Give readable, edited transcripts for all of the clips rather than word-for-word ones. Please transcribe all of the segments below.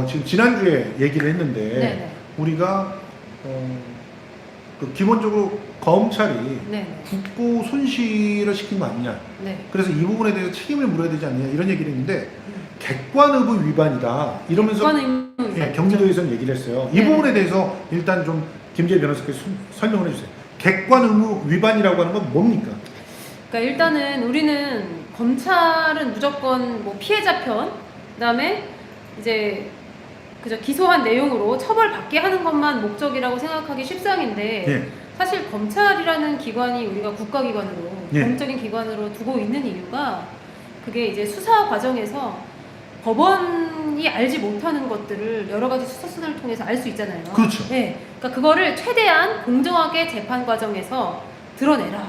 지금 지난주에 얘기를 했는데 네네. 우리가 기본적으로 검찰이 네네. 국고 손실을 시킨 거 아니냐. 네. 그래서 이 부분에 대해서 책임을 물어야 되지 않느냐 이런 얘기를 했는데 객관 의무 위반이다 이러면서 경기도에서는 얘기를 했어요. 이 네. 부분에 대해서 일단 좀 김재희 변호사께서 설명을 해주세요. 객관 의무 위반이라고 하는 건 뭡니까? 그러니까 일단은 우리는 검찰은 무조건 뭐 피해자 편, 그다음에 이제 그저 기소한 내용으로 처벌받게 하는 것만 목적이라고 생각하기 쉽상인데 예. 사실 검찰이라는 기관이 우리가 국가기관으로 예. 공적인 기관으로 두고 있는 이유가 그게 이제 수사 과정에서 법원이 알지 못하는 것들을 여러 가지 수사수단을 통해서 알 수 있잖아요. 그렇죠. 네, 그러니까 그거를 최대한 공정하게 재판 과정에서 드러내라.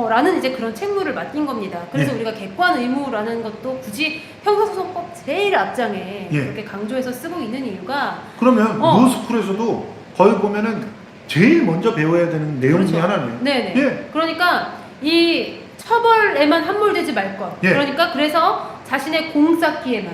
라는 이제 그런 책무를 맡긴 겁니다. 그래서 예. 우리가 객관 의무라는 것도 굳이 형사소송법 제일 앞장에 예. 그렇게 강조해서 쓰고 있는 이유가 그러면 로스쿨에서도 거의 보면은 제일 먼저 배워야 되는 내용 중에 그렇죠. 하나네요. 네네. 예. 그러니까 이 처벌에만 함몰되지 말 것. 예. 그러니까 그래서 자신의 공쌓기에만,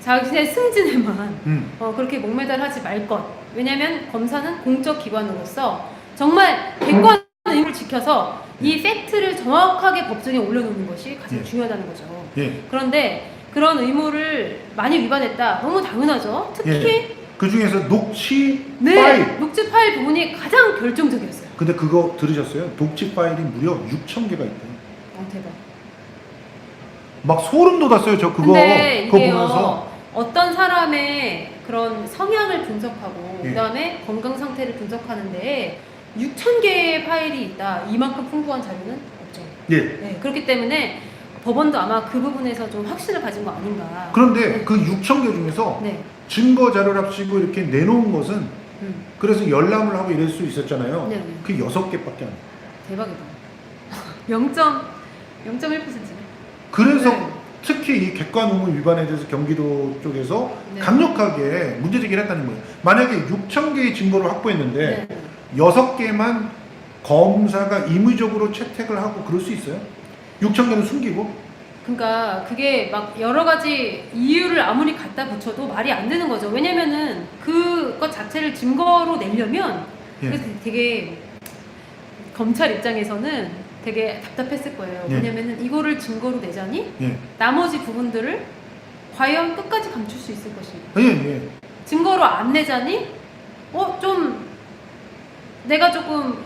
자신의 승진에만 그렇게 목매달하지 말 것. 왜냐하면 검사는 공적 기관으로서 정말 객관 의무를 지켜서 이 팩트를 정확하게 법정에 올려놓는 것이 가장 예. 중요하다는 거죠. 예. 그런데 그런 의무를 많이 위반했다. 너무 당연하죠. 특히 예. 그 중에서 녹취 네, 파일. 녹취 파일 부분이 가장 결정적이었어요. 근데 그거 들으셨어요? 녹취 파일이 무려 6,000개가 있대요. 대박. 막 소름 돋았어요. 저 그거 근데 그거 이게요, 보면서. 어떤 사람의 그런 성향을 분석하고 예. 그다음에 건강 상태를 분석하는데 6,000개의 파일이 있다. 이만큼 풍부한 자료는 없죠. 예. 네, 그렇기 때문에 법원도 아마 그 부분에서 좀 확신을 가진 거 아닌가. 그런데 그 6,000개 중에서 네. 증거 자료를 합치고 이렇게 내놓은 것은 음. 그래서 열람을 하고 이럴 수 있었잖아요. 네. 그 6개밖에 안 돼요. 대박이다. 0.1%네. 그래서 네. 특히 이 객관 의무 위반에 대해서 경기도 쪽에서 네. 강력하게 문제 제기를 했다는 거예요. 만약에 6,000개의 증거를 확보했는데 네. 6개만 검사가 임의적으로 채택을 하고 그럴 수 있어요? 6,000개는 숨기고? 그러니까 그게 막 여러 가지 이유를 아무리 갖다 붙여도 말이 안 되는 거죠. 왜냐면은 그것 자체를 증거로 내려면 예. 그래서 되게 검찰 입장에서는 되게 답답했을 거예요. 예. 왜냐면은 이거를 증거로 내자니 예. 나머지 부분들을 과연 끝까지 감출 수 있을 것인가. 예, 예. 증거로 안 내자니 좀 내가 조금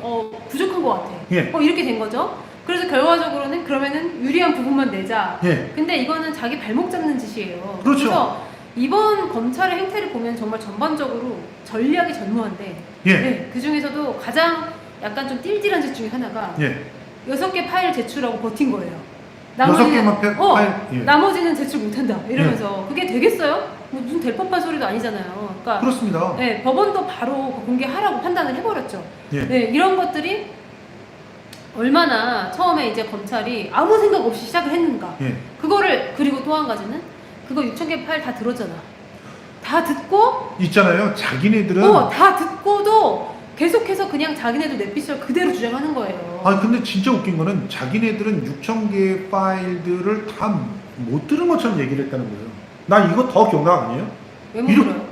부족한 것 같아. 예. 이렇게 된 거죠. 그래서 결과적으로는 그러면은 유리한 부분만 내자. 예. 근데 이거는 자기 발목 잡는 짓이에요. 그렇죠. 그래서 이번 검찰의 행태를 보면 정말 전반적으로 전략이 전무한데 예. 네, 그 중에서도 가장 약간 좀 띨띨한 짓 중에 하나가 예. 6개 파일 제출하고 버틴 거예요. 6개만 파일? 예. 나머지는 제출 못한다 이러면서 그게 되겠어요? 뭐 무슨 될 법한 소리도 아니잖아요. 그러니까 그렇습니다. 네, 법원도 바로 공개하라고 판단을 해버렸죠. 예. 네, 이런 것들이 얼마나 처음에 이제 검찰이 아무 생각 없이 시작을 했는가. 예. 그거를 그리고 또 한 가지는 그거 6,000개 파일 다 들었잖아. 다 듣고 있잖아요. 자기네들은 다 듣고도 계속해서 그냥 자기네들 넷피셜 그대로 주장하는 거예요. 아니 근데 진짜 웃긴 거는 자기네들은 6,000개의 파일들을 다 못 들은 것처럼 얘기를 했다는 거예요. 나 이거 더 경악 아니에요? 왜 못 들어요?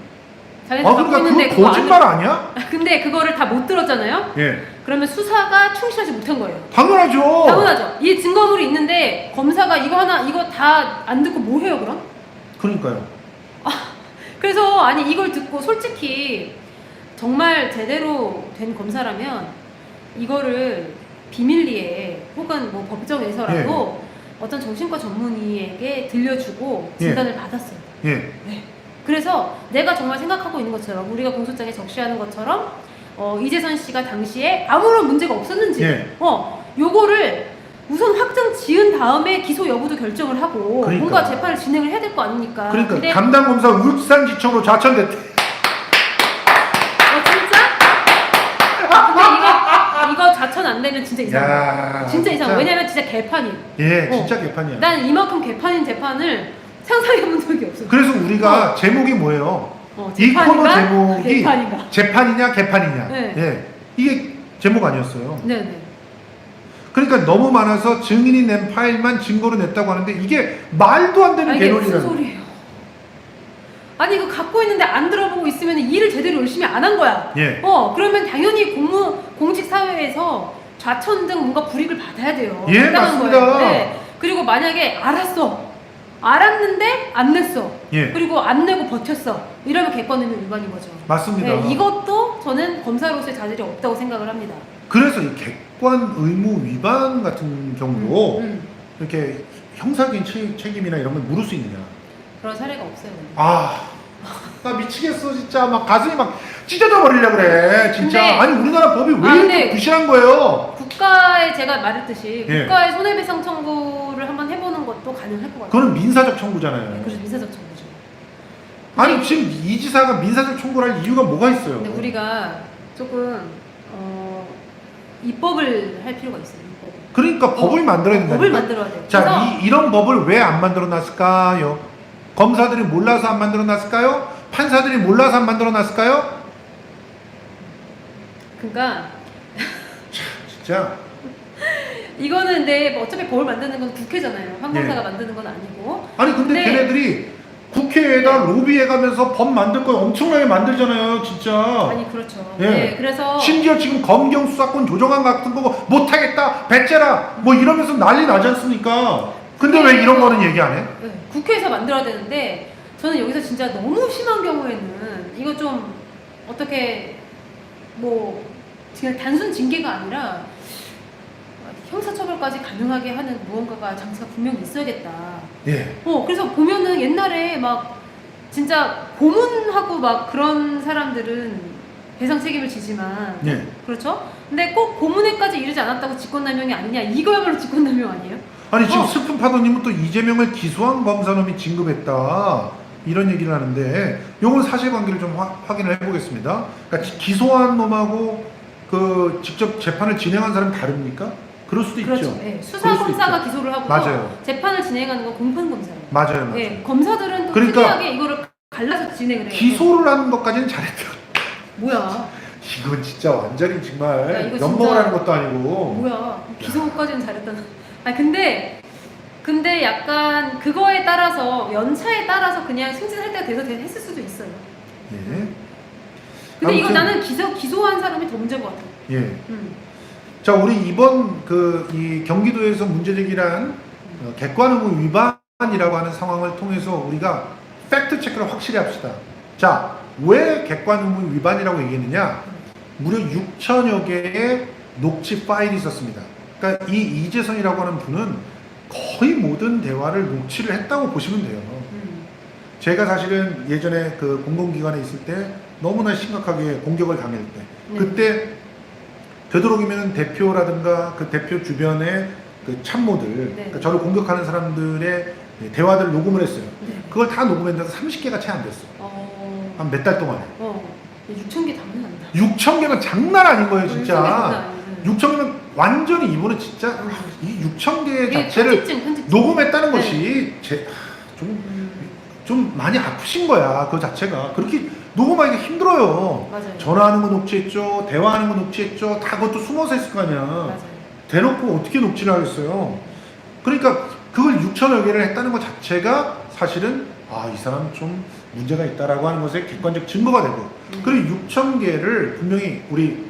자기네들 갖고 그러니까 있는데 그거 그거 안 거짓말 아니야? 근데 그거를 다 못 들었잖아요. 예. 그러면 수사가 충실하지 못한 거예요. 당연하죠. 당연하죠. 이 증거물이 있는데 검사가 이거 다 안 듣고 뭐 해요 그럼? 그러니까요. 그래서 아니 이걸 듣고 솔직히 정말 제대로 된 검사라면 이거를 비밀리에 혹은 뭐 법정에서라도 어떤 정신과 전문의에게 들려주고 진단을 받았어요. 예. 네. 그래서 내가 정말 생각하고 있는 것처럼 우리가 공소장에 적시하는 것처럼 이재선 씨가 당시에 아무런 문제가 없었는지 요거를 우선 확정 지은 다음에 기소 여부도 결정을 하고 그러니까. 뭔가 재판을 진행을 해야 될 거 아닙니까? 그러니까 근데 담당 검사 울산지청으로 좌천됐대. 진짜? 근데 이거 자천 안 되면 진짜 이상해. 진짜 이상해. 왜냐면 진짜 개판이에요. 예, 진짜 개판이야. 난 이만큼 개판인 재판을 상상해 본 적이 없어. 그래서 우리가 제목이 뭐예요? 이 재판인가? 코너 제목이 개판인가? 재판이냐 개판이냐. 네. 예. 이게 제목 아니었어요. 네네. 그러니까 너무 많아서 증인이 낸 파일만 증거로 냈다고 하는데 이게 말도 안 되는 이게 무슨 개론이라는. 소리예요? 아니 이거 갖고 있는데 안 들어보고 있으면 일을 제대로 열심히 안 한 거야. 예. 그러면 당연히 공직 사회에서 좌천 등 뭔가 불이익을 받아야 돼요. 예, 마땅한 맞습니다. 거예요. 네. 그리고 만약에 알았는데 안 냈어. 예. 그리고 안 내고 버텼어. 이러면 객관의무 위반인 거죠. 맞습니다. 네, 이것도 저는 검사로서의 자질이 없다고 생각을 합니다. 그래서 이 객관 의무 위반 같은 경우도 이렇게 형사적인 책임이나 이런 걸 물을 수 있느냐? 그런 사례가 없어요. 근데. 나 미치겠어 진짜. 막 가슴이 막 찢어져 버리려 그래 진짜. 근데- 아니 우리나라 법이 왜 근데 이렇게 부실한 거예요? 국가에 제가 말했듯이 예. 국가의 손해배상 청구를 한번 해보는 것도 가능할 것 같아요. 그거는 민사적 청구잖아요. 네, 그래서 민사적 청구죠. 아니 근데- 지금 이 지사가 민사적 청구를 할 이유가 뭐가 있어요? 근데 우리가 조금 입법을 할 필요가 있어요. 입법. 그러니까 법을 만들어야 된다. 법을 만들어야 돼요. 자, 그래서 이런 법을 왜 안 만들어 놨을까요? 검사들이 몰라서 안 만들어 놨을까요? 판사들이 몰라서 안 만들어 놨을까요? 그러니까 진짜. 이거는 근데 뭐 어차피 법을 만드는 건 국회잖아요. 판검사가 예. 만드는 건 아니고. 아니 근데 걔네들이 국회에다 로비해가면서 법 만들 거 엄청나게 만들잖아요, 진짜. 아니 그렇죠. 예. 네, 그래서 심지어 지금 검경 수사권 조정안 같은 거 못하겠다, 배째라 뭐 이러면서 난리 나지 않습니까? 근데 왜 이런 거는 얘기 안 해? 네, 국회에서 만들어야 되는데 저는 여기서 진짜 너무 심한 경우에는 이거 좀 어떻게 뭐 그냥 단순 징계가 아니라 형사처벌까지 가능하게 하는 무언가가 장치가 분명히 있어야겠다. 예. 그래서 보면은 옛날에 막 진짜 고문하고 막 그런 사람들은 배상 책임을 지지만 예. 그렇죠? 근데 꼭 고문에까지 이르지 않았다고 직권남용이 아니냐? 이거야말로 직권남용 아니에요? 아니 지금 슬픈 파도님은 또 이재명을 기소한 검사놈이 진급했다 이런 얘기를 하는데 요건 사실관계를 좀 확인을 해보겠습니다. 그러니까 기소한 놈하고 그 직접 재판을 진행한 사람이 다릅니까? 그럴 수도 그렇죠. 있죠. 예, 수사검사가 기소를 하고 맞아요. 재판을 진행하는 건 공판검사예요. 맞아요. 예, 검사들은 또 그러니까 특이하게 이거를 갈라서 진행을 해요. 기소를 하는 것까지는 잘했다. 뭐야? 이건 진짜 완전히 야, 정말 이거 엿먹을 진짜- 하는 것도 아니고. 뭐야? 기소까지는 잘했다는. 근데 약간 그거에 따라서 연차에 따라서 그냥 승진할 때가 돼서 했을 수도 있어요. 예. 근데 이거 아무튼- 나는 기소한 사람이 더 문제인 것 같아. 예. 자, 우리 이번 이 경기도에서 문제 제기한 객관 의무 위반이라고 하는 상황을 통해서 우리가 팩트 체크를 확실히 합시다. 자, 왜 객관 의무 위반이라고 얘기했느냐? 무려 6천여 개의 녹취 파일이 있었습니다. 그러니까 이 이재성이라고 하는 분은 거의 모든 대화를 녹취를 했다고 보시면 돼요. 제가 사실은 예전에 그 공공기관에 있을 때 너무나 심각하게 공격을 당할 때 네. 그때 되도록이면 대표라든가 그 대표 주변의 그 참모들, 네. 그러니까 저를 공격하는 사람들의 대화들을 녹음을 했어요. 네. 그걸 다 녹음했는데 30개가 채 안 됐어. 한 몇 달 동안에. 6,000개 당연한다. 6,000개는 장난 아닌 거예요, 진짜. 6,000개 6,000개는 완전히 이분은 진짜 이 6,000개 자체를 편집증. 녹음했다는 네. 것이 좀 많이 아프신 거야, 그 자체가. 그렇게 녹음하기가 힘들어요. 맞아요. 전화하는 거 녹취했죠, 대화하는 거 녹취했죠, 다 그것도 숨어서 했을 거 아니야. 맞아요. 대놓고 어떻게 녹취를 하겠어요. 그러니까 그걸 6천여 개를 했다는 것 자체가 사실은 이 사람 좀 문제가 있다라고 하는 것의 객관적 증거가 되고 그리고 6천 개를 분명히 우리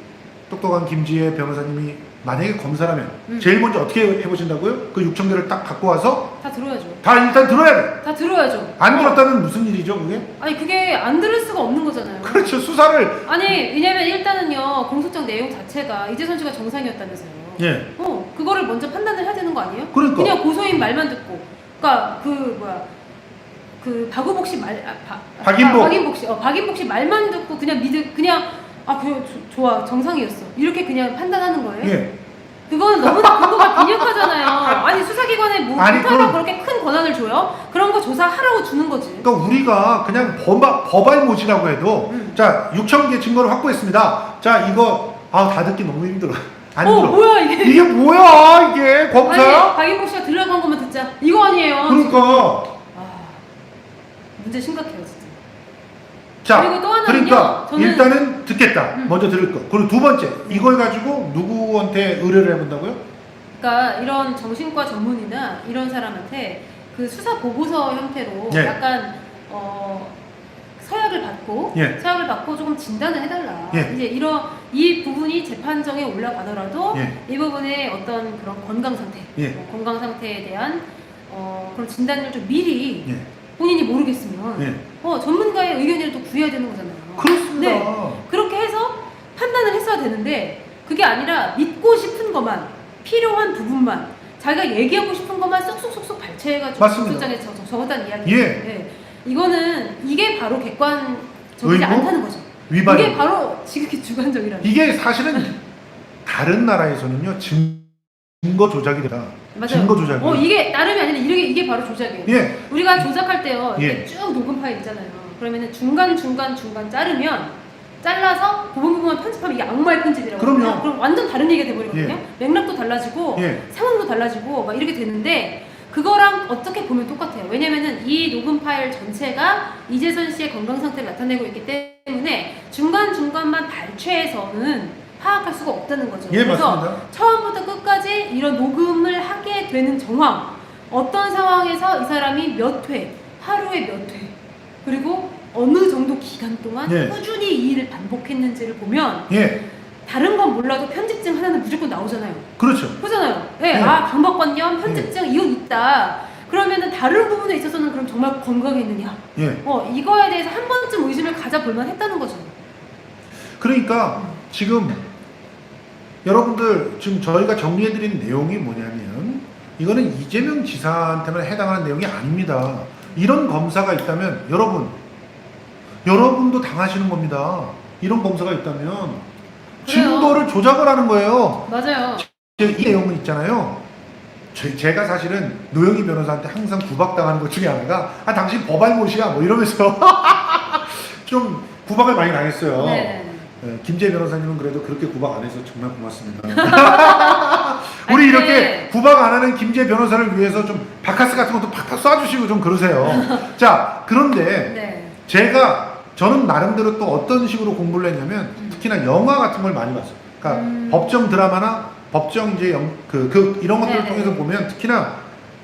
똑똑한 김지혜 변호사님이 만약에 검사라면 제일 먼저 어떻게 해보신다고요? 그 6천 개를 딱 갖고 와서 다 들어야죠. 다 일단 들어야 돼. 다 들어야죠. 안 들었다면 무슨 일이죠, 그게? 아니 그게 안 들을 수가 없는 거잖아요. 그렇죠, 수사를. 아니 왜냐면 일단은요 공소장 내용 자체가 이재선 씨가 정상이었다면서요. 예. 그거를 먼저 판단을 해야 되는 거 아니에요? 그러니까. 그냥 고소인 말만 듣고, 그러니까 박우복 씨 박인복 씨 말만 듣고 그냥 좋아 정상이었어 이렇게 그냥 판단하는 거예요? 예. 그거는 너무나 근거가 빈약하잖아요. 아니 수사기관에 뭐 아니, 검사가 그럼- 그렇게 큰 권한을 줘요? 그런 거 조사하라고 주는 거지. 그러니까 우리가 그냥 법알못이라고 해도 자 6천 개 증거를 확보했습니다. 자 이거 다 듣기 너무 힘들어. 안 들어. 뭐야 이게? 이게 뭐야 이게 검사야? 아니 박인복 씨가 들어간 것만 듣자. 이거 아니에요. 그러니까 문제 심각해요 진짜. 자 그리고 또 하나는요, 그러니까 저는- 일단은 듣겠다. 먼저 들을 거. 그리고 두 번째 이걸 가지고 누구한테 의뢰를 해본다고요? 그러니까 이런 정신과 전문의나 이런 사람한테 그 수사 보고서 형태로 네. 약간 받고 예. 서약을 받고 조금 진단을 해달라. 예. 이제 이 부분이 재판정에 올라가더라도 예. 이 부분의 어떤 그런 건강 상태, 예. 건강 상태에 대한 그런 진단을 좀 미리 예. 본인이 모르겠으면 예. 전문가의 의견을 또 구해야 되는 거잖아요. 그렇습니다. 네. 그렇게 해서 판단을 했어야 되는데 그게 아니라 믿고 싶은 것만, 필요한 부분만, 자기가 얘기하고 싶은 것만 쏙쏙쏙쏙 발췌해가지고 맞습니다. 공소장에 적었다는 이야기예요. 예. 네. 이게 바로 객관적이지 의무? 않다는 거죠. 위반. 이게 바로 지극히 주관적이라는. 이게 사실은 다른 나라에서는요 증거 조작이 되다. 맞아요. 증거 조작이. 이게 나름이 아니라 이게 바로 조작이에요. 예. 우리가 조작할 때요, 이렇게 예. 쭉 녹음 파일 있잖아요. 그러면은 중간 자르면 잘라서 부분만 편집하면 이게 악마의 편집이라고. 그럼요. 그럼 완전 다른 얘기가 돼버리거든요. 예. 맥락도 달라지고 예. 상황도 달라지고 막 이렇게 되는데 그거랑 어떻게 보면 똑같아요. 왜냐면은 이 녹음 파일 전체가 이재선 씨의 건강 상태를 나타내고 있기 때문에 중간만 발췌해서는 파악할 수가 없다는 거죠. 예, 그래서 맞습니다. 처음부터 끝까지 이런 녹음을 하게 되는 정황, 어떤 상황에서 이 사람이 몇 회, 하루에 몇 회, 그리고 어느 정도 기간 동안 예. 꾸준히 이 일을 반복했는지를 보면 예. 다른 건 몰라도 편집증 하나는 무조건 나오잖아요. 그렇죠. 그렇잖아요. 네, 네. 강박관념, 편집증 이건 있다. 그러면은 다른 부분에 있어서는 그럼 정말 건강했느냐? 예. 이거에 대해서 한 번쯤 의심을 가져볼만 했다는 거죠. 그러니까 지금 여러분들 지금 저희가 정리해드린 내용이 뭐냐면 이거는 이재명 지사한테만 해당하는 내용이 아닙니다. 이런 검사가 있다면 여러분도 당하시는 겁니다. 이런 검사가 있다면 그래요. 증거를 조작을 하는 거예요. 맞아요. 이 내용은 있잖아요. 제가 사실은 노영희 변호사한테 항상 구박당하는 것 중에 하나가 당신 법알못이야 뭐 이러면서 좀 구박을 많이 당했어요. 네. 네, 김재 변호사님은 그래도 그렇게 구박 안 해서 정말 고맙습니다. 우리 아니, 이렇게 구박 안 하는 김재 변호사를 위해서 좀 바카스 같은 것도 팍팍 쏴주시고 좀 그러세요. 자, 그런데 네. 저는 나름대로 또 어떤 식으로 공부를 했냐면 특히나 영화 같은 걸 많이 봤어요. 그러니까 법정 드라마나 법정 이제 이런 것들을 네네. 통해서 보면 특히나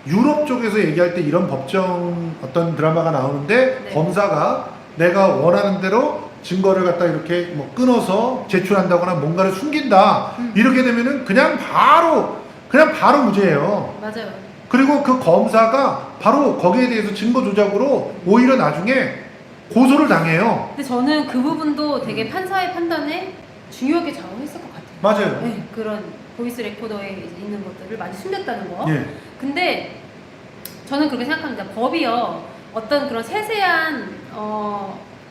유럽 쪽에서 얘기할 때 이런 법정 어떤 드라마가 나오는데 네. 검사가 내가 원하는 대로 증거를 갖다 이렇게 뭐 끊어서 제출한다거나 뭔가를 숨긴다 이렇게 되면은 그냥 바로 무죄예요. 맞아요. 그리고 그 검사가 바로 거기에 대해서 증거 조작으로 오히려 나중에 고소를 당해요. 근데 저는 그 부분도 되게 판사의 판단에 중요하게 작용했을 것 같아요. 맞아요. 네, 그런 보이스 레코더에 있는 것들을 많이 숨겼다는 거. 예. 근데 저는 그렇게 생각합니다. 법이요, 어떤 그런 세세한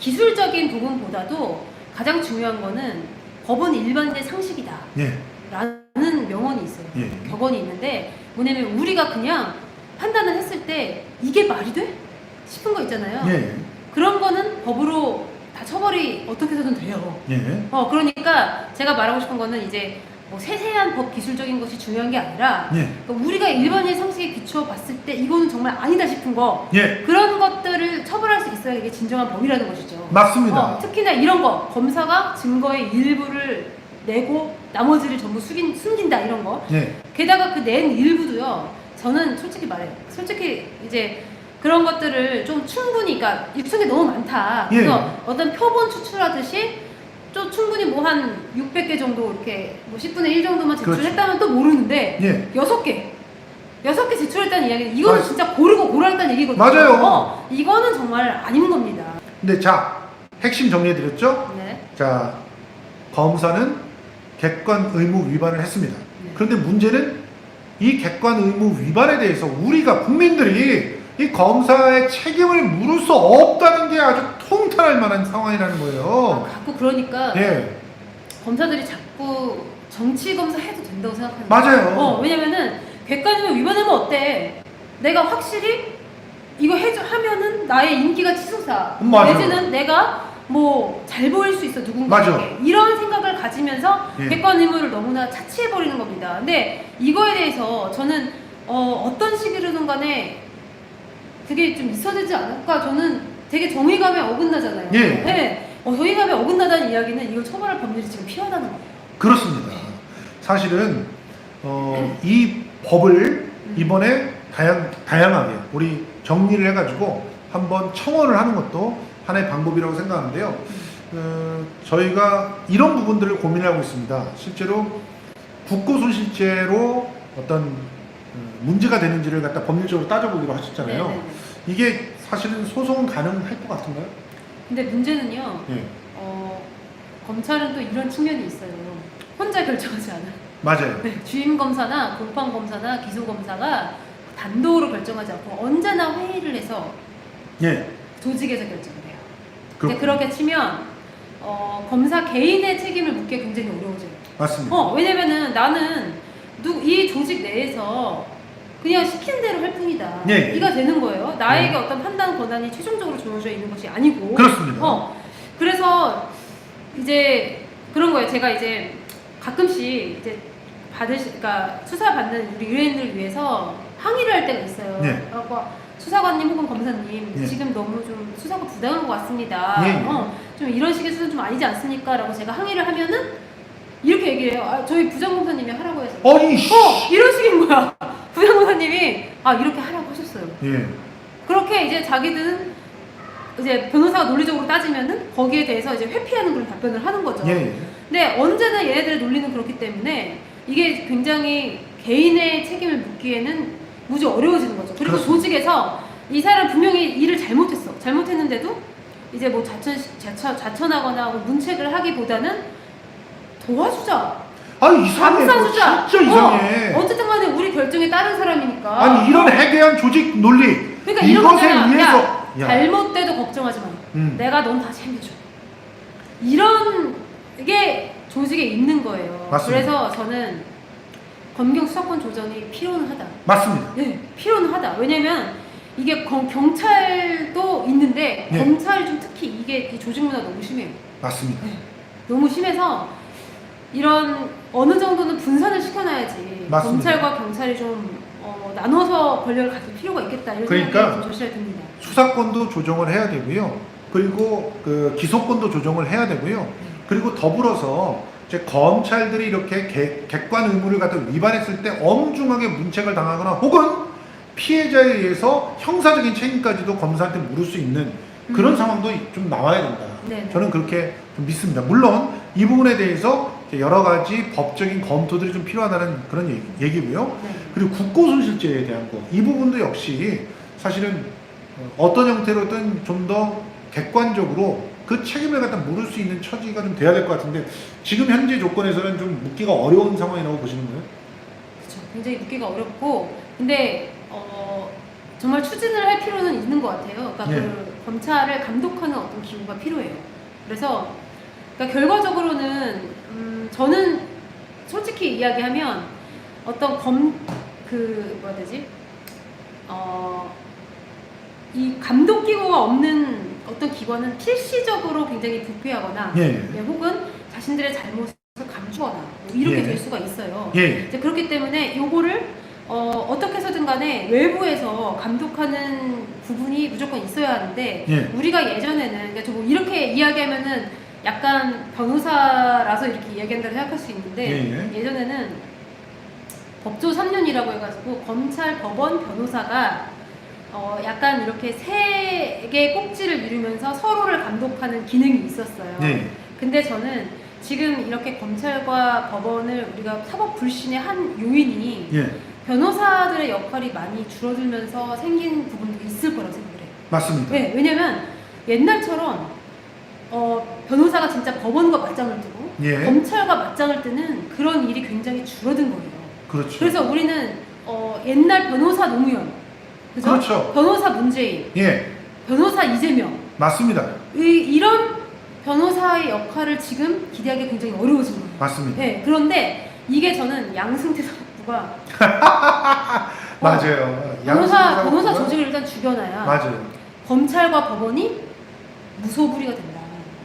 기술적인 부분보다도 가장 중요한 거는 법은 일반인의 상식이다 예. 라는 명언이 있어요. 예. 격언이 있는데 뭐냐면 우리가 그냥 판단을 했을 때 이게 말이 돼? 싶은 거 있잖아요. 예. 그런 거는 법으로 다 처벌이 어떻게 해서든 돼요. 예. 그러니까 제가 말하고 싶은 거는 이제 뭐 세세한 법 기술적인 것이 중요한 게 아니라 예. 그러니까 우리가 일반인 상식에 비추어 봤을 때 이거는 정말 아니다 싶은 거, 예. 그런 것들을 처벌할 수 있어야 이게 진정한 법이라는 것이죠. 맞습니다. 특히나 이런 거, 검사가 증거의 일부를 내고 나머지를 전부 숨긴다 이런 거. 예. 게다가 그 낸 일부도요, 저는 솔직히 말해요. 솔직히 이제 그런 것들을 좀 충분히, 그러니까 육성이 너무 많다. 그래서 예. 어떤 표본 추출하듯이 좀 충분히 뭐 한 600개 정도 이렇게 뭐 10분의 1 정도만 제출했다면 또 모르는데 예. 6개 제출했다는 이야기는 이거는 진짜 고르고 고라했다는 얘기거든요. 맞아요. 이거는 정말 아닌 겁니다. 근데 자, 핵심 정리해드렸죠? 네. 자, 검사는 객관 의무 위반을 했습니다. 네. 그런데 문제는 이 객관 의무 위반에 대해서 우리가 국민들이 이 검사의 책임을 물을 수 없다는 게 아주 통탄할 만한 상황이라는 거예요. 자꾸 그러니까 예. 검사들이 자꾸 정치 검사 해도 된다고 생각하는 맞아요. 왜냐면은 객관의무 위반하면 어때? 내가 확실히 이거 하면은 나의 인기가 치솟아. 맞아요. 내지는 내가 뭐 잘 보일 수 있어 누군가에게. 맞아. 이런 생각을 가지면서 예. 객관 의무를 너무나 차치해 버리는 겁니다. 근데 이거에 대해서 저는 어떤 식으로든 간에 그게 좀 있어야 되지 않을까? 저는 되게 정의감에 어긋나잖아요. 예. 네. 정의감에 어긋나다는 이야기는 이걸 처벌할 법률이 지금 필요하다는 거예요. 그렇습니다. 사실은 이 법을 이번에 다양하게 우리 정리를 해가지고 한번 청원을 하는 것도 하나의 방법이라고 생각하는데요. 저희가 이런 부분들을 고민하고 있습니다. 실제로 국고손실죄로 어떤 문제가 되는지를 갖다 법률적으로 따져보기로 하셨잖아요. 네네네. 이게 사실은 소송은 가능할 것 같은가요? 근데 문제는요. 예. 검찰은 또 이런 측면이 있어요. 혼자 결정하지 않아. 맞아요. 네, 주임 검사나 공판 검사나 기소 검사가 단독으로 결정하지 않고 언제나 회의를 해서 예. 조직에서 결정을 해요. 근데 그렇군요. 그렇게 치면 검사 개인의 책임을 묻기 굉장히 어려워져요. 맞습니다. 왜냐면은 나는 이 조직 내에서 그냥 시킨 대로 할 뿐이다. 예. 이가 되는 거예요. 나에게 예. 어떤 판단 권한이 최종적으로 주어져 있는 것이 아니고. 그렇습니다. 그래서 이제 그런 거예요. 제가 이제 가끔씩 이제 그러니까 수사받는 우리 의뢰인들을 위해서 항의를 할 때가 있어요. 네. 수사관님 혹은 검사님 네. 지금 너무 좀 수사가 부당한 것 같습니다. 네. 좀 이런 식의 수사는 좀 아니지 않습니까? 라고 제가 항의를 하면은 이렇게 얘기를 해요. 저희 부장검사님이 하라고 해서. 이런 식인 거야. 부장검사님이 이렇게 하라고 하셨어요. 예. 그렇게 이제 자기들은 이제 변호사가 논리적으로 따지면은 거기에 대해서 이제 회피하는 그런 답변을 하는 거죠. 예. 근데 언제나 얘네들의 논리는 그렇기 때문에 이게 굉장히 개인의 책임을 묻기에는 무지 어려워지는 거죠. 그리고 그렇습니다. 조직에서 이 사람 분명히 일을 잘못했는데도 이제 뭐 자천하거나 뭐 문책을 하기보다는 도와주자. 이상해. 감싸주자. 진짜 이상해. 어쨌든 간에 우리 결정에 따른 사람이니까. 아니 이런 해괴한 조직 논리. 그러니까 이것에 이런 의해서 잘못돼도 걱정하지 마. 내가 넌 다 챙겨줘. 이런 게 조직에 있는 거예요. 맞습니다. 그래서 저는 검경 수사권 조정이 필요는 하다. 맞습니다. 네, 필요는 하다. 왜냐면 이게 경찰도 있는데 네. 검찰이 좀 특히 이 조직 문화 너무 심해요. 맞습니다. 네. 너무 심해서 이런 어느 정도는 분산을 시켜놔야지. 맞습니다. 검찰과 경찰이 좀 나눠서 권력을 가질 필요가 있겠다. 이런 그러니까 생각이 좀 절실히 듭니다. 수사권도 조정을 해야 되고요. 그리고 그 기소권도 조정을 해야 되고요. 그리고 더불어서 이제 검찰들이 이렇게 객관 의무를 갖다 위반했을 때 엄중하게 문책을 당하거나 혹은 피해자에 의해서 형사적인 책임까지도 검사한테 물을 수 있는 그런 상황도 좀 나와야 된다. 네네. 저는 그렇게 좀 믿습니다. 물론 이 부분에 대해서 여러 가지 법적인 검토들이 좀 필요하다는 그런 얘기고요. 네. 그리고 국고손실죄에 대한 거, 이 부분도 역시 사실은 어떤 형태로든 좀 더 객관적으로 그 책임을 갖다 물을 수 있는 처지가 좀 돼야 될 것 같은데 지금 현재 조건에서는 좀 묻기가 어려운 상황이라고 보시는 거예요? 그렇죠. 굉장히 묻기가 어렵고 근데 정말 추진을 할 필요는 있는 것 같아요. 그러니까 예. 그 검찰을 감독하는 어떤 기구가 필요해요. 그래서 그러니까 결과적으로는 저는 솔직히 이야기하면 어떤 뭐라 해야 되지? 이 감독 기구가 없는 어떤 기관은 필시적으로 굉장히 부패하거나 혹은 자신들의 잘못을 감추거나 뭐 이렇게 될 수가 있어요. 이제 그렇기 때문에 요거를 어떻게 해서든 간에 외부에서 감독하는 부분이 무조건 있어야 하는데 우리가 예전에는 그러니까 뭐 이렇게 이야기하면은 약간 변호사라서 이렇게 이야기한다고 생각할 수 있는데 예전에는 법조 3년이라고 해가지고 검찰, 법원, 변호사가 약간 이렇게 세 개의 꼭지를 이루면서 서로를 감독하는 기능이 있었어요. 근데 저는 지금 이렇게 검찰과 법원을 우리가 사법 불신의 한 요인이 변호사들의 역할이 많이 줄어들면서 생긴 부분도 있을 거라고 생각해요. 맞습니다. 네, 왜냐면 옛날처럼 변호사가 진짜 법원과 맞짱을 뜨고 검찰과 맞짱을 뜨는 그런 일이 굉장히 줄어든 거예요. 그렇죠. 그래서 우리는 옛날 변호사 노무현, 그죠? 그렇죠. 변호사 문재인, 변호사 이재명, 맞습니다. 이런 변호사의 역할을 지금 기대하기 굉장히 어려워진 거예요. 맞습니다. 네, 그런데 이게 저는 양승태 사법부가 맞아요. 변호사 조직을 일단 죽여놔야 맞아요. 검찰과 법원이 무소불위가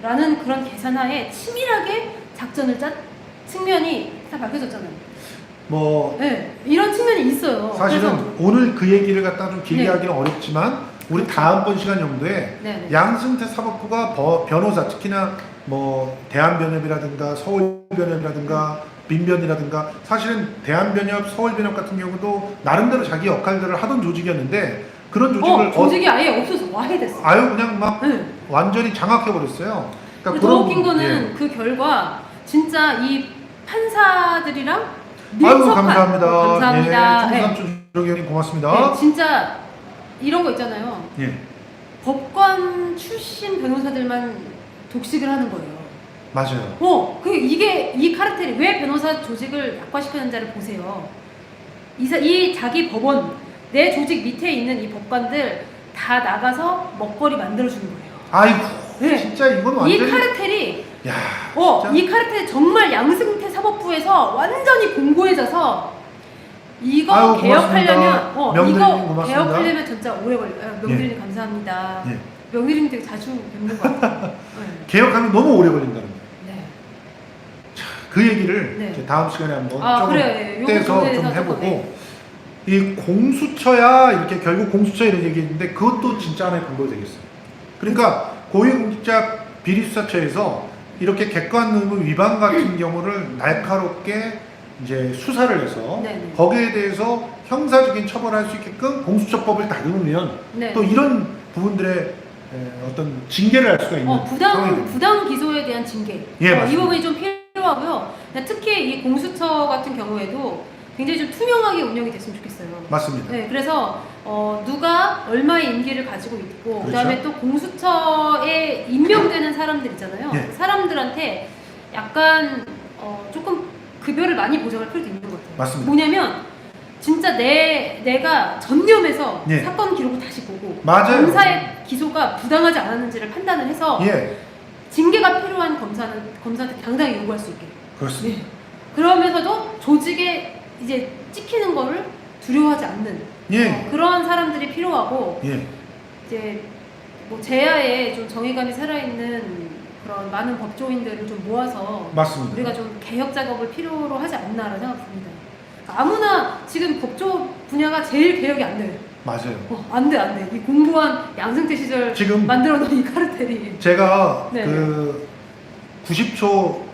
된다라는 그런 계산하에 치밀하게 작전을 짠 측면이 다 밝혀졌잖아요. 이런 측면이 있어요. 사실은 그래서, 오늘 그 얘기를 갖다 좀 길게 하기는 어렵지만 우리 다음번 시간 정도에 양승태 사법부가 변호사 특히나 뭐 대한변협이라든가 서울변협이라든가 민변이라든가 사실은 대한변협, 서울변협 같은 경우도 나름대로 자기 역할들을 하던 조직이었는데 그런 조직을 조직이 아예 없어서 와해됐어. 아유 그냥 막 네. 완전히 장악해 버렸어요. 그러니까 더 웃긴 거는 그 결과 진짜 이 판사들이랑 아유 밀접한 감사합니다. 감사합니다. 예, 청삼촌 조경님 고맙습니다. 네, 진짜 이런 거 있잖아요. 예, 법관 출신 변호사들만 독식을 하는 거예요. 맞아요. 이게 이 카르텔이 왜 변호사 조직을 약화시켰는지를 보세요. 이 자기 법원 내 조직 밑에 있는 이 법관들 다 나가서 먹거리 만들어주는 거예요. 아이고, 네. 진짜 이건 완전히 이 카르텔이 야, 이 카르텔이 정말 양승태 사법부에서 완전히 공고해져서 이거 아유, 개혁하려면 명들님 이거 고맙습니다. 개혁하려면 진짜 오래 걸려요. 명들님 예. 감사합니다. 예. 명들님 되게 자주 뵙는 것 같아요. 네. 개혁하면 너무 오래 걸린다는 거예요. 네. 그 얘기를 네. 이제 다음 시간에 한번 조금 그래요. 예. 요거 떼서 좀 조금, 해보고 네. 이 공수처야 이렇게 결국 공수처 이런 얘기했는데 그것도 진짜 하나의 방법이 되겠어요. 그러니까 고위공직자 비리수사처에서 이렇게 객관 의무 위반 같은 경우를 날카롭게 이제 수사를 해서 네네. 거기에 대해서 형사적인 처벌할 수 있게끔 공수처법을 다루면 네. 또 이런 부분들의 어떤 징계를 할 수가 있는 상황이 됩니다. 부당 기소에 대한 징계. 예, 이 맞습니다. 부분이 좀 필요하고요. 특히 이 공수처 같은 경우에도 굉장히 좀 투명하게 운영이 됐으면 좋겠어요. 맞습니다. 네, 그래서 누가 얼마의 임기를 가지고 있고, 그렇죠. 그다음에 또 공수처에 임명되는 사람들 있잖아요. 네. 사람들한테 약간 조금 급여를 많이 보장할 필요도 있는 것 같아요. 맞습니다. 뭐냐면 진짜 내가 전념해서 예. 사건 기록을 다시 보고 맞아요. 검사의 기소가 부당하지 않았는지를 판단을 해서 예, 징계가 필요한 검사한테 당당히 요구할 수 있게. 그렇습니다. 네. 그러면서도 조직에 이제 찍히는 거를 두려워하지 않는 예. 그런 사람들이 필요하고, 예, 이제 뭐 제야에 좀 정의감이 살아있는 그런 많은 법조인들을 좀 모아서 맞습니다. 우리가 좀 개혁 작업을 필요로 하지 않나라는 생각이 듭니다. 아무나 지금 법조 분야가 제일 개혁이 안 돼요. 맞아요. 안 돼. 이 공부한 양승태 시절 지금 만들어놓은 이 카르텔이. 제가 네. 그 90초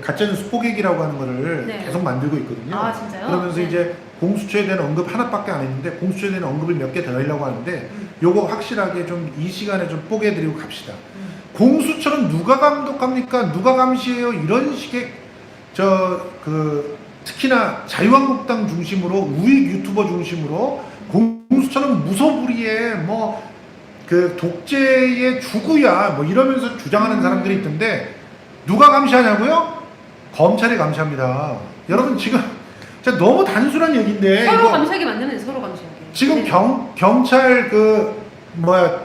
가짜뉴스 뽀개기라고 하는 거를 네. 계속 만들고 있거든요. 아, 진짜요? 그러면서 네. 이제 공수처에 대한 언급 하나밖에 안 했는데 공수처에 대한 언급을 몇 개 더 하려고 하는데 요거 확실하게 좀 이 시간에 좀 뽀개드리고 갑시다. 공수처는 누가 감독합니까? 누가 감시해요? 이런 식의 특히나 자유한국당 중심으로 우익 유튜버 중심으로 공수처는 무소불위에 그 독재의 주구야 이러면서 주장하는 사람들이 있던데 누가 감시하냐고요? 검찰이 감시합니다. 여러분 지금 진짜 너무 단순한 얘기인데 서로 감시하게 만들면 돼요. 서로 감시하게. 지금 네. 경찰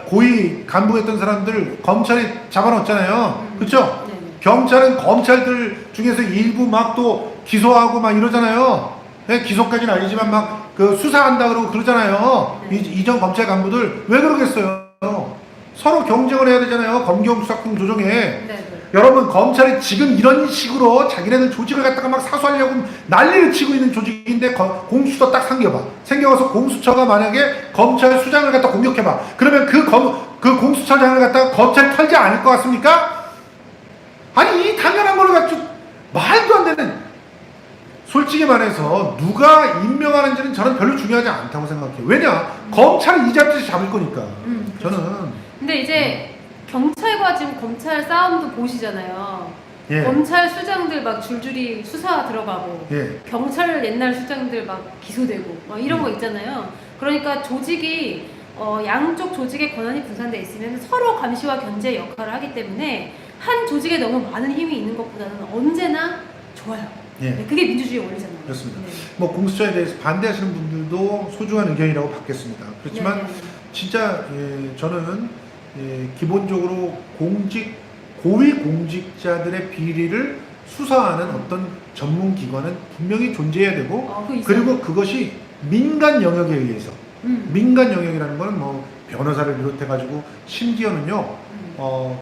고위 간부했던 사람들 검찰이 잡아놓았잖아요. 그렇죠? 네. 경찰은 검찰들 중에서 일부 막 또 기소하고 막 이러잖아요. 네, 기소까지는 아니지만 막 그 수사한다 그러고 그러잖아요. 네. 이전 검찰 간부들 왜 그러겠어요? 서로 경쟁을 해야 되잖아요. 검경 수사권 조정에. 네. 여러분 검찰이 지금 이런 식으로 자기네들 조직을 갖다가 막 사수하려고 난리를 치고 있는 조직인데 공수처 딱 생겨가서 공수처가 만약에 검찰 수장을 갖다 공격해봐. 그러면 그 공수처장을 갖다가 검찰이 털지 않을 것 같습니까? 아니 이 당연한 거를 가지고 말도 안 되는, 솔직히 말해서 누가 임명하는지는 저는 별로 중요하지 않다고 생각해요. 왜냐? 검찰은 이 잡듯이 잡을 거니까. 그렇죠. 저는 근데 이제 경찰과 지금 검찰 싸움도 보시잖아요. 예. 검찰 수장들 막 줄줄이 수사 들어가고, 예. 경찰 옛날 수장들 막 기소되고 막 이런 거 있잖아요. 그러니까 조직이 양쪽 조직의 권한이 분산돼 있으면 서로 감시와 견제 역할을 하기 때문에 한 조직에 너무 많은 힘이 있는 것보다는 언제나 좋아요. 예. 네, 그게 민주주의 원리잖아요. 그렇습니다. 네. 공수처에 대해서 반대하시는 분들도 소중한 의견이라고 받겠습니다. 그렇지만 네. 진짜 저는 기본적으로 고위 공직자들의 비리를 수사하는 어떤 전문 기관은 분명히 존재해야 되고, 그거 있어요. 그리고 그것이 민간 영역에 의해서 민간 영역이라는 거는 변호사를 비롯해 가지고 심지어는요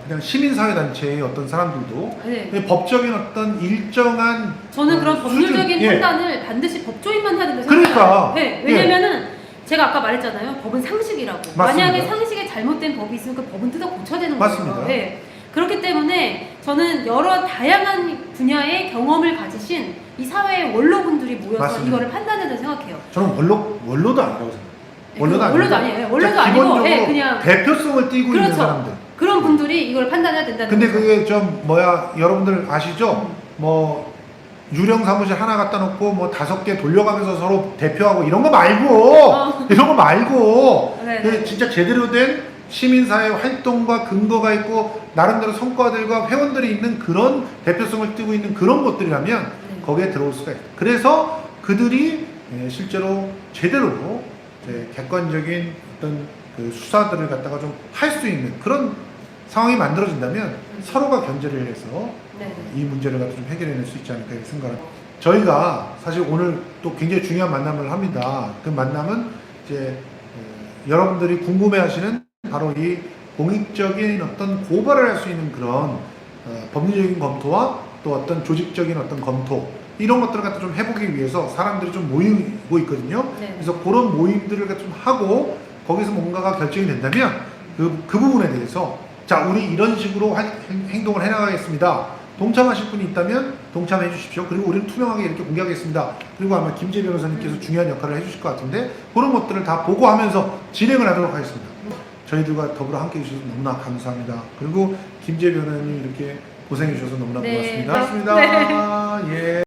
그냥 시민사회단체의 어떤 사람들도 네. 법적인 어떤 일정한 저는 그런 수준, 법률적인 예. 판단을 반드시 법조인만 해야 된다고 그러니까. 생각해요. 네, 왜냐면은 제가 아까 말했잖아요. 법은 상식이라고. 맞습니다. 만약에 상식에 잘못된 법이 있으면 그 법은 뜯어 고쳐야 되는 거예요. 맞습니다. 네. 그렇기 때문에 저는 여러 다양한 분야의 경험을 가지신 이 사회의 원로분들이 모여서 맞습니다. 이거를 판단해야 된다고 생각해요. 저는 원로도 아니라고 생각해요. 원로도 아니고. 원로도 아니에요. 원로도 자, 아니고 기본적으로 예, 그냥 대표성을 띠고 있는 그렇죠. 사람들. 그런 분들이 이걸 판단해야 된다는 근데 거죠. 그게 좀 뭐야 여러분들 아시죠? 뭐 유령 사무실 하나 갖다 놓고 뭐 5개 돌려가면서 서로 대표하고 이런 거 말고 이런 거 말고 네, 그 네. 진짜 제대로 된 시민사회 활동과 근거가 있고 나름대로 성과들과 회원들이 있는 그런 대표성을 띠고 있는 그런 것들이라면 네. 거기에 들어올 수가 있다. 그래서 그들이 실제로 제대로 이제 객관적인 어떤 그 수사들을 갖다가 좀 할 수 있는 그런 상황이 만들어진다면 서로가 견제를 해서 네. 이 문제를 갖다 좀 해결해낼 수 있지 않을까 생각합니다. 저희가 사실 오늘 또 굉장히 중요한 만남을 합니다. 그 만남은 이제 여러분들이 궁금해하시는 바로 이 공익적인 어떤 고발을 할 수 있는 그런 법리적인 검토와 또 어떤 조직적인 어떤 검토 이런 것들을 갖다 좀 해보기 위해서 사람들이 좀 모이고 있거든요. 네. 그래서 그런 모임들을 갖다 좀 하고 거기서 뭔가가 결정이 된다면 그 부분에 대해서 자 우리 이런 식으로 행동을 해나가겠습니다. 동참하실 분이 있다면 동참해 주십시오. 그리고 우리는 투명하게 이렇게 공개하겠습니다. 그리고 아마 김재 변호사님께서 중요한 역할을 해주실 것 같은데 그런 것들을 다 보고하면서 진행을 하도록 하겠습니다. 저희들과 더불어 함께 해주셔서 너무나 감사합니다. 그리고 김재 변호사님 이렇게 고생해 주셔서 너무나 네. 고맙습니다. 고맙습니다. 네. 예.